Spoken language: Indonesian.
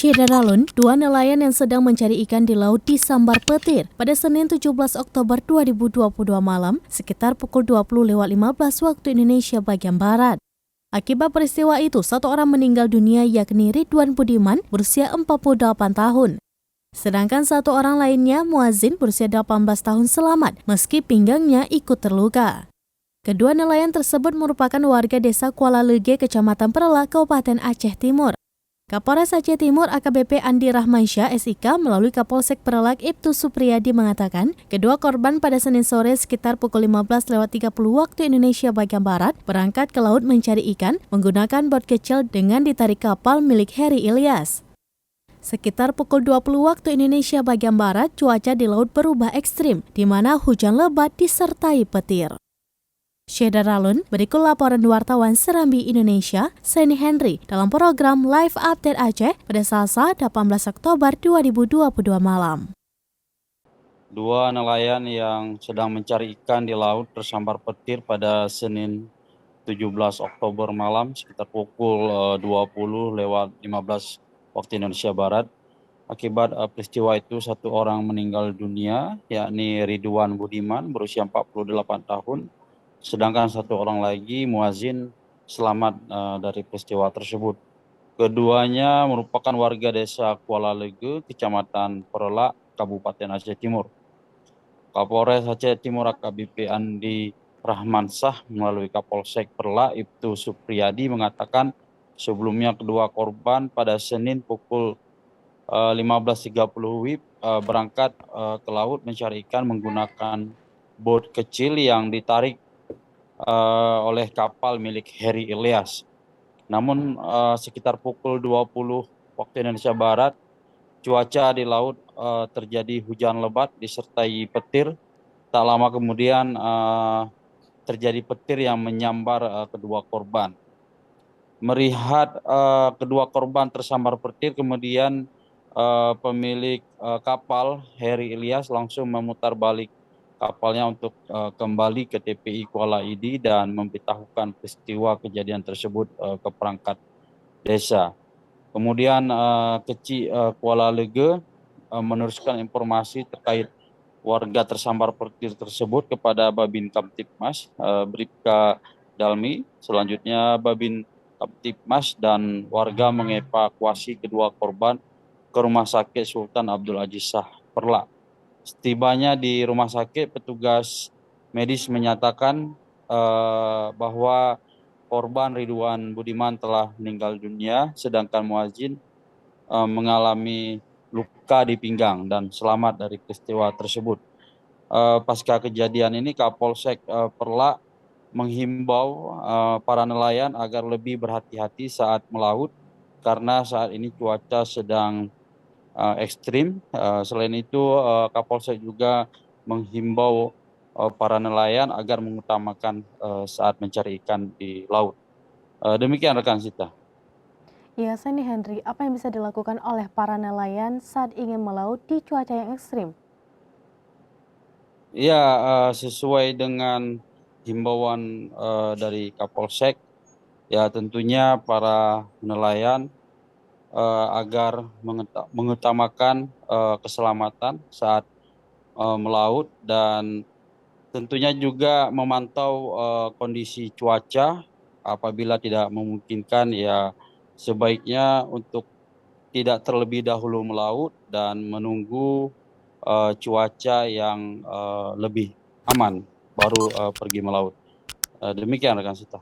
Syedaralun, dua nelayan yang sedang mencari ikan di laut disambar petir pada Senin 17 Oktober 2022 malam sekitar pukul 20.15 waktu Indonesia bagian Barat. Akibat peristiwa itu, satu orang meninggal dunia yakni Ridwan Budiman berusia 48 tahun. Sedangkan satu orang lainnya, Muazin berusia 18 tahun selamat meski pinggangnya ikut terluka. Kedua nelayan tersebut merupakan warga desa Kuala Lege, Kecamatan Perela, Kabupaten Aceh Timur. Kapolres Aceh Timur AKBP Andi Rahmansyah SIK melalui Kapolsek Perelak Ibtu Supriyadi mengatakan, kedua korban pada Senin sore sekitar pukul 15.30 waktu Indonesia bagian Barat berangkat ke laut mencari ikan menggunakan bot kecil dengan ditarik kapal milik Heri Ilyas. Sekitar pukul 20 waktu Indonesia bagian Barat, cuaca di laut berubah ekstrim, di mana hujan lebat disertai petir. Syedaralun, berikut laporan wartawan Serambi Indonesia, Seni Henry, dalam program Live Update Aceh pada Selasa 18 Oktober 2022 malam. Dua nelayan yang sedang mencari ikan di laut tersambar petir pada Senin 17 Oktober malam sekitar pukul 20.15 waktu Indonesia Barat. Akibat peristiwa itu satu orang meninggal dunia, yakni Ridwan Budiman berusia 48 tahun. Sedangkan satu orang lagi, Muazin, selamat dari peristiwa tersebut. Keduanya merupakan warga desa Kuala Lege, Kecamatan Perela, Kabupaten Aceh Timur. Kapolres Aceh Timur AKBP Andi Rahmansyah melalui Kapolsek Perela Ibtu Supriyadi mengatakan sebelumnya kedua korban pada Senin pukul 15.30 WIB berangkat ke laut mencari ikan menggunakan bot kecil yang ditarik oleh kapal milik Heri Ilyas. Namun sekitar pukul 20 waktu Indonesia Barat, cuaca di laut terjadi hujan lebat disertai petir. Tak lama kemudian terjadi petir yang menyambar kedua korban. Melihat kedua korban tersambar petir, kemudian pemilik kapal Heri Ilyas langsung memutar balik kapalnya untuk kembali ke TPI Kuala Idi dan memberitahukan peristiwa kejadian tersebut ke perangkat desa. Kemudian Kuala Lege meneruskan informasi terkait warga tersambar petir tersebut kepada Babin Kamtibmas Bribka Dalmi. Selanjutnya Babin Kamtibmas dan warga mengevakuasi kedua korban ke Rumah Sakit Sultan Abdul Aziz Shah Perla. Setibanya di rumah sakit, petugas medis menyatakan bahwa korban Ridwan Budiman telah meninggal dunia, sedangkan Muazin mengalami luka di pinggang dan selamat dari peristiwa tersebut. Pasca kejadian ini, Kapolsek Perla menghimbau para nelayan agar lebih berhati-hati saat melaut karena saat ini cuaca sedang ekstrim. Selain itu, Kapolsek juga menghimbau para nelayan agar mengutamakan saat mencari ikan di laut. Demikian rekan Sita. Ya, Seni Henry, apa yang bisa dilakukan oleh para nelayan saat ingin melaut di cuaca yang ekstrim? Ya, sesuai dengan himbauan dari Kapolsek, ya tentunya para nelayan agar mengutamakan keselamatan saat melaut dan tentunya juga memantau kondisi cuaca. Apabila tidak memungkinkan, ya sebaiknya untuk tidak terlebih dahulu melaut dan menunggu cuaca yang lebih aman baru pergi melaut. Demikian rekan Sita.